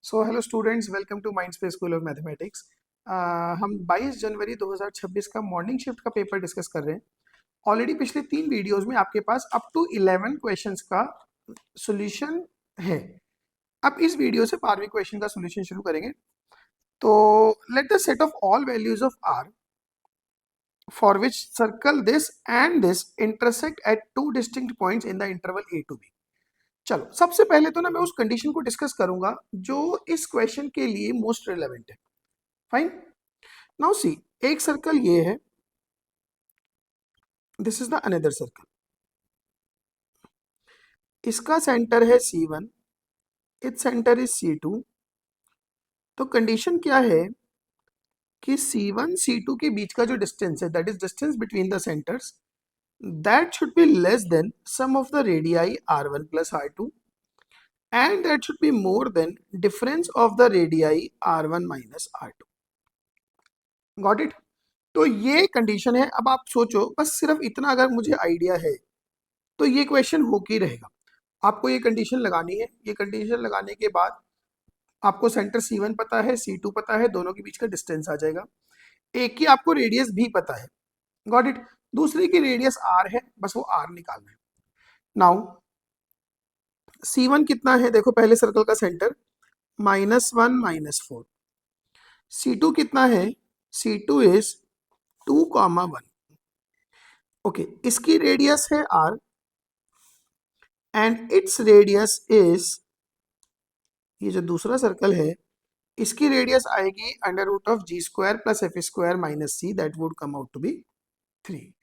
So hello students, welcome to Mindspace school of mathematics. हम 22 जनवरी 2026 का मॉर्निंग शिफ्ट का पेपर डिस्कस कर रहे हैं। ऑलरेडी पिछले 3 वीडियोस में आपके पास अप टू 11 क्वेश्चंस का सॉल्यूशन है। अब इस वीडियो से 12वें क्वेश्चन का सॉल्यूशन शुरू करेंगे। तो let the set of all values of r for which circle this and this intersect at two distinct points in the interval a to b. चलो, सबसे पहले तो ना मैं उस कंडीशन को डिस्कस करूंगा जो इस क्वेश्चन के लिए मोस्ट रिलेवेंट है। फाइन। नाउ सी, एक सर्कल ये है, this is the another circle. इसका सेंटर है C1, its centre is C2। तो कंडीशन क्या है कि C1 C2 के बीच का जो डिस्टेंस है, that is distance between the centres, that should be less than sum of the radii R1 plus R2 and that should be more than difference of the radii R1 minus R2. Got it? तो ये condition है। अब आप सोचो, बस सिर्फ इतना अगर मुझे आइडिया है तो ये क्वेश्चन हो के रहेगा। आपको ये कंडीशन लगानी है। ये कंडीशन लगाने के बाद आपको सेंटर C1 पता है, C2 पता है, दोनों के बीच का डिस्टेंस आ जाएगा। एक की आपको रेडियस भी पता है, गॉट इट। दूसरे की रेडियस R है, बस वो R निकालना है। नाउ C1 कितना है, देखो पहले सर्कल का सेंटर -1 -4। C2 कितना है, C2 इज 2, 1। ओके, इसकी रेडियस है R and its radius is, ये जो दूसरा सर्कल है इसकी रेडियस आएगी √(g² + f² - c, that would come out to be 3।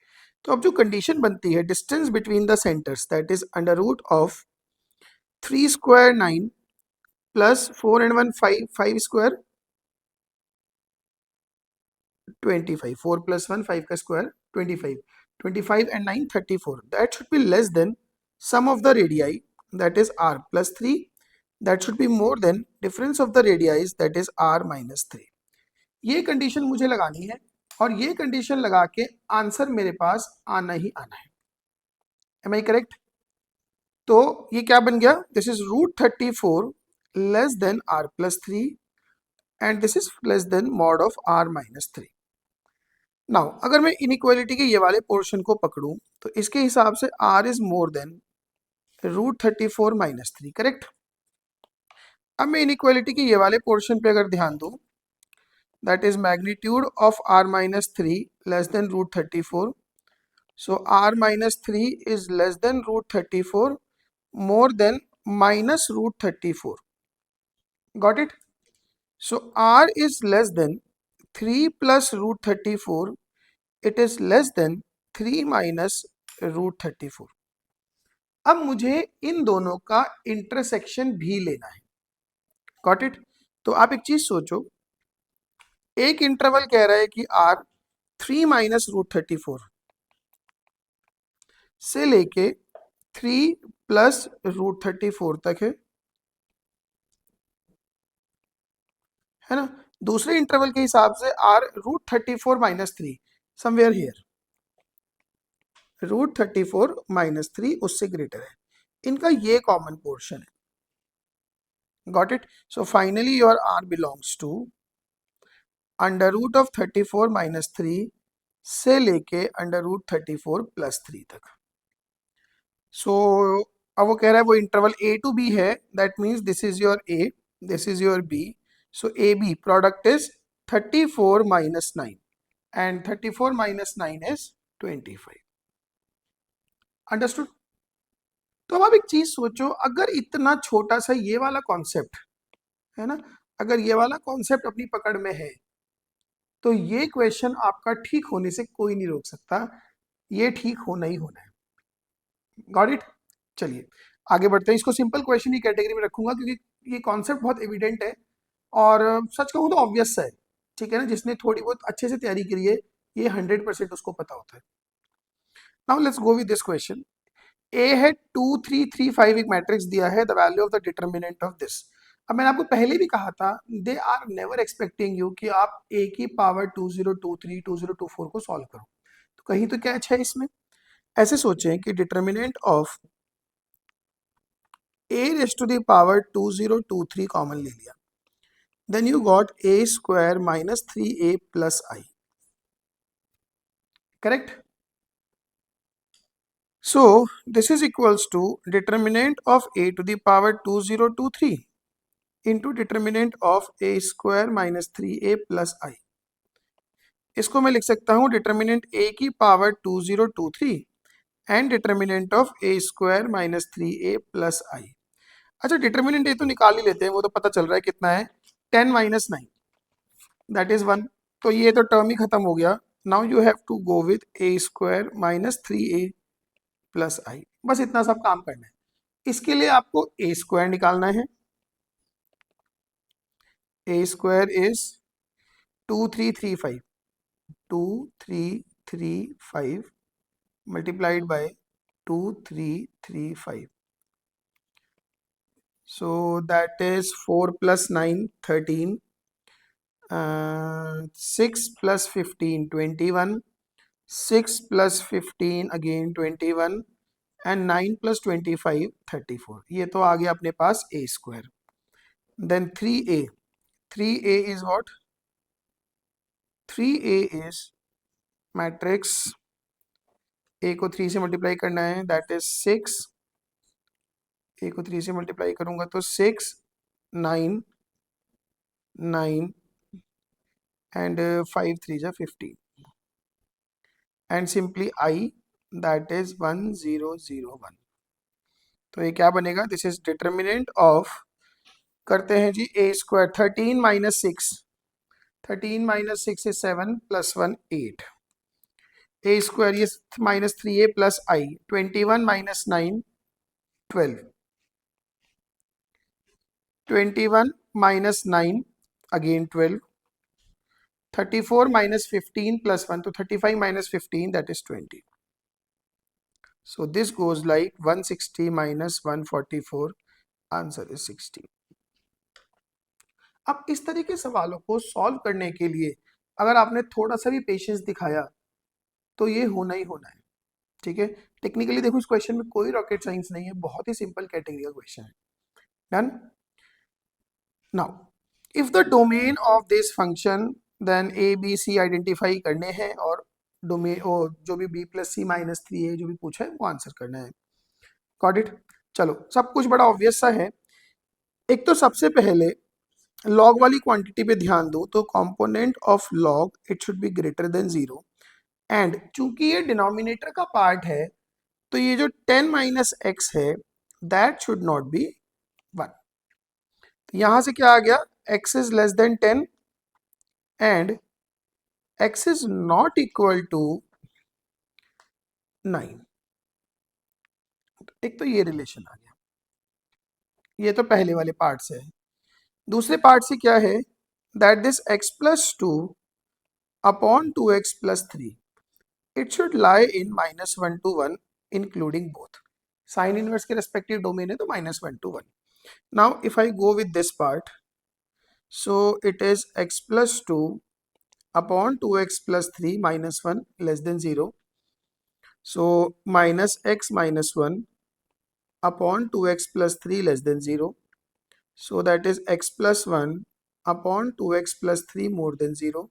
तो अब जो कंडीशन बनती है, distance between the centres that is √3² 9 + 4 and 1 5, 5² 25, 4 + 1 5 का square 25, 25 and 9 34, that should be less than sum of the radii that is r plus 3, that should be more than difference of the radii that is r minus 3। ये condition मुझे लगानी है और ये condition लगा के answer मेरे पास आना ही आना है। Am I correct? तो ये क्या बन गया, this is √34 less than r plus 3 and this is less than mod of r minus 3। Now अगर मैं इनइक्वालिटी के ये वाले पोर्शन को पकड़ूं तो इसके हिसाब से r is more than √34 - 3, correct. अब मैं इनइक्वालिटी के ये वाले पोर्शन पे अगर ध्यान दूं, that is magnitude of r - 3 less than √34, so r - 3 is less then √34 more than -√34, got it. So r is less then 3 + √34, it is less then 3 - √34। अब मुझे इन दोनों का इंटरसेक्शन भी लेना है, गॉट इट। तो आप एक चीज सोचो, एक इंटरवल कह रहा है कि r 3 - √34 से लेके 3 + √34 तक है ना। दूसरे इंटरवल के हिसाब से r √34 - 3 समवेयर हियर, √34 - 3 उससे ग्रेटर है। इनका ये कॉमन पोर्शन है, got it. So finally your r belongs to √34 - 3 से लेके √34 + 3 तक। सो अब वो कह रहा है वो इंटरवल A to B है, that means this is your A, this is your B। So AB product is 34 - 9 and 34 - 9 is 25। Understood? तो अब आप एक चीज सोचो, अगर इतना छोटा सा ये वाला कॉन्सेप्ट है ना, अगर ये वाला कॉन्सेप्ट अपनी पकड़ में है तो ये क्वेश्चन आपका ठीक होने से कोई नहीं रोक सकता, ये ठीक होना ही होना है, गॉट इट। चलिए आगे बढ़ते हैं। इसको सिंपल क्वेश्चन की कैटेगरी में रखूंगा क्योंकि ये कॉन्सेप्ट बहुत एविडेंट है और सच कहूँ तो ऑब्वियस है, ठीक है ना। जिसने थोड़ी बहुत अच्छे से तैयारी करी है ये 100% उसको पता होता है। Now let's go with this question. A है 2 3 3 5, एक मैट्रिक्स दिया है, the value of the determinant of this. अब मैंने आपको पहले भी कहा था, they are never expecting you कि आप a की पावर 2023 2024 को सॉल्व करो। तो कहीं तो क्या अच्छा है इसमें। ऐसे सोचें कि determinant of a raised to the power 2023 common ले लिया, then you got a square minus 3a plus I. Correct? So this is equals to determinant of a to the power 2023 into determinant of a square minus 3a plus I. इसको मैं लिख सकता हूँ determinant a की power 2023 and determinant of a square minus 3a plus I. अच्छा, determinant a तो निकाल ही लेते हैं, वो तो पता चल रहा है कितना है, 10 माइनस 9 दैट इज 1. तो ये तो टर्म ही खत्म हो गया. Now you have to go with a square minus 3a plus I. बस इतना सब काम करना है. इसके लिए आपको a स्क्वायर निकालना है. a square is 2335 2335 multiplied by 2335. So that is 4 plus 9 13, 6 plus 15 21, 6 plus 15 again 21 and 9 plus 25 34. ये तो आ गया अपने पास a square. Then 3a is what? 3a is matrix, a को 3 से मल्टीप्लाई करना है, दैट इज 6. a को 3 से मल्टीप्लाई करूंगा तो 6 9 9 एंड 5 3 जा 15 and simply i that is 1001. तो ये क्या बनेगा? दिस इज डिटर्मिनेंट ऑफ, करते हैं जी, a square 13 minus 6, 13 minus 6 is 7 plus 1 8. a square ये माइनस 3a प्लस i, 21 माइनस 9 12, 21 minus 9 again 12, 34 minus 15 plus 1, तो 35 minus 15 that is 20. So this goes like 160 minus 144, answer is 60. अब इस तरह के सवालों को सॉल्व करने के लिए अगर आपने थोड़ा सा भी पेशेंस दिखाया तो ये होना ही होना है. ठीक है, टेक्निकली देखो इस क्वेश्चन में कोई रॉकेट साइंस नहीं है, बहुत ही सिंपल कैटेगरी का क्वेश्चन है. Done. Now, if the domain of this function, then a b c identify करने हैं और डोमेन जो भी b प्लस सी माइनस 3 है जो भी पूछा है वो आंसर करना है. Got it? चलो, सब कुछ बड़ा ऑब्वियस सा है. एक तो सबसे पहले लॉग वाली क्वांटिटी पे ध्यान दो, तो component of log it should be greater than 0 and चूंकि ये डिनोमिनेटर का पार्ट है तो ये जो 10 माइनस एक्स है दैट शुड नॉट बी 1. यहां से क्या आ गया? x is less than 10 and x is not equal to 9. एक तो ये रिलेशन आ गया, ये तो पहले वाले पार्ट से है. दूसरे पार्ट से क्या है? That this x plus 2 upon 2x plus 3 it should lie in minus 1 to 1 including both. Sine inverse के रेस्पेक्टिव डोमेन है तो minus 1 to 1. Now if I go with this part, so it is x plus 2 upon 2x plus 3 minus 1 less than 0. So minus x minus 1 upon 2x plus 3 less than 0. So that is x plus 1 upon 2x plus 3 more than 0.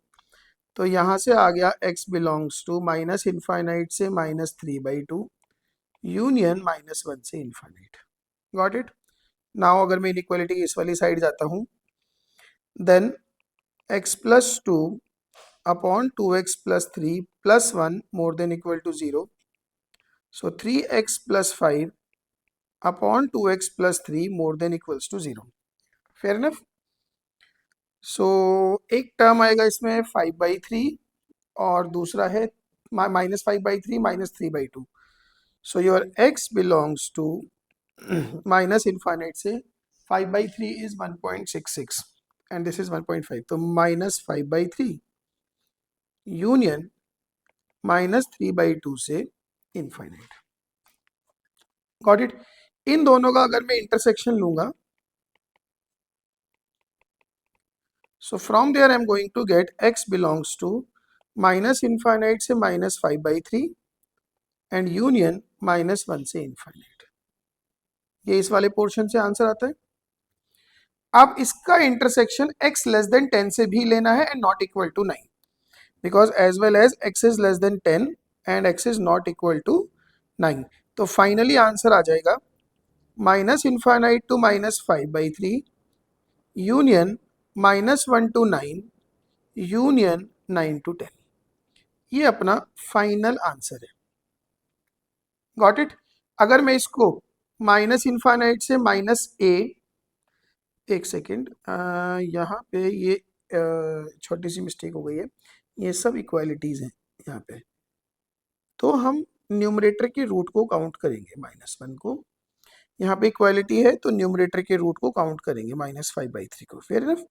तो यहाँ से आ गया x belongs to minus infinite से minus 3/2 union minus 1 से infinite. Got it? Now अगर मैं inequality की इस वाली साइड जाता हूँ, then x plus 2 upon 2x plus 3 plus 1 more than equal to 0. So 3x plus 5 upon 2x plus 3 more than equals to 0. Fair enough. So एक term आएगा इसमें 5/3 और दूसरा है minus 5/3 minus 3/2. So your x belongs to minus infinite से 5/3 is 1.66 and this is 1.5, तो minus 5/3 union minus 3/2 से infinite. Got it? इन दोनों का अगर मैं इंटरसेक्शन लूंगा, so from there I am going to get x belongs to minus infinite से minus 5/3 and union minus 1 से इन्फाइनाइट. ये इस वाले पोर्शन से आंसर आता है. अब इसका इंटरसेक्शन x लेस देन 10 से भी लेना है and not equal to 9, because as well as x is less than 10 and x is not equal to 9। तो फाइनली आंसर आ जाएगा minus infinite to -5/3 union -1 to 9 union 9 to 10। ये अपना final answer है। Got it. अगर मैं इसको minus infinite से -a, एक सेकेंड, यहाँ पे ये छोटी सी मिस्टेक हो गई है, ये सब इक्वालिटीज हैं यहाँ पे। तो हम न्यूमरेटर के रूट को काउंट करेंगे, -1 को, यहाँ पे इक्वालिटी है तो न्यूमरेटर के रूट को काउंट करेंगे -5/3 को। Fair enough.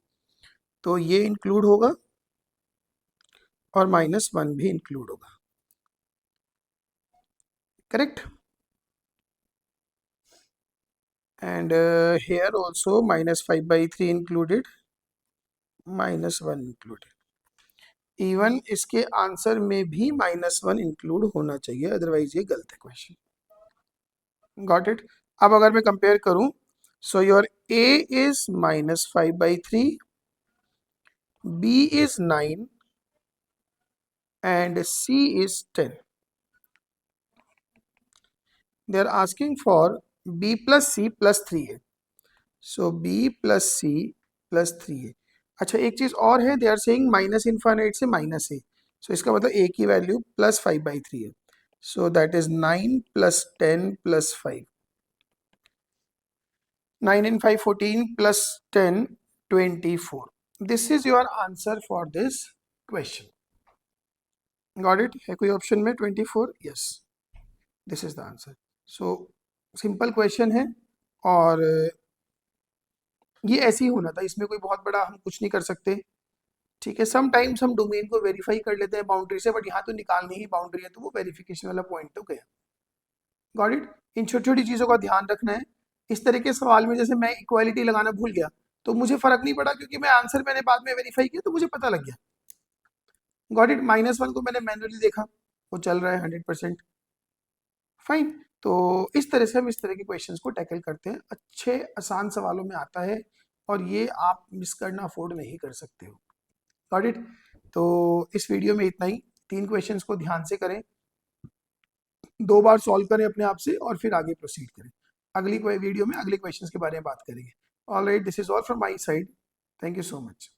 तो ये इंक्लूड होगा और -1 भी इंक्लूड होगा। Correct. And here also -5/3 included, -1 included। Even इसके आंसर में भी -1 इंक्लूड होना चाहिए, अदरवाइज ये गलत है क्वेश्चन। Got it. अब अगर मैं कंपेयर करूं, so your a is -5/3, b is 9 and c is 10। they are asking for b plus c plus 3a, so b plus c plus 3a। अच्छा, एक चीज और है, they are saying minus infinite से -a, सो इसका मतलब a की value +5/3 है, so that is 9 plus 10 plus 5, 9 and 5 14 plus 10 24। this is your answer for this question। got it। है कोई ऑप्शन में 24? yes, this is the answer। so simple question है और ये ऐसे ही होना था, इसमें कोई बहुत बड़ा हम कुछ नहीं कर सकते। ठीक है, समटाइम्स हम डोमेन को वेरीफाई कर लेते हैं बाउंड्री से, बट यहाँ तो निकालनी ही बाउंड्री है, तो वो वेरिफिकेशन वाला पॉइंट तो गया। Got it. इन छोटी छोटी चीज़ों का ध्यान रखना है। इस तरह के सवाल में जैसे मैं इक्वालिटी लगाना भूल गया तो मुझे फर्क नहीं पड़ा, क्योंकि मैं आंसर मैंने बाद में वेरीफाई किया तो मुझे पता लग गया। Got it. -1 को मैंने मैनुअली देखा, वो चल रहा है 100%, फाइन। तो इस तरह से हम इस तरह के क्वेश्चंस को टैकल करते हैं, अच्छे आसान सवालों में आता है और ये आप मिस करना अफोर्ड नहीं कर सकते हो। Got it. तो इस वीडियो में इतना ही। 3 क्वेश्चंस को ध्यान से करें, 2 बार सॉल्व करें अपने आप से और फिर आगे प्रोसीड करें। अगली वीडियो में अगले क्वेश्चंस के बारे में बात करेंगे। Alright, this is all from my side. Thank you so much.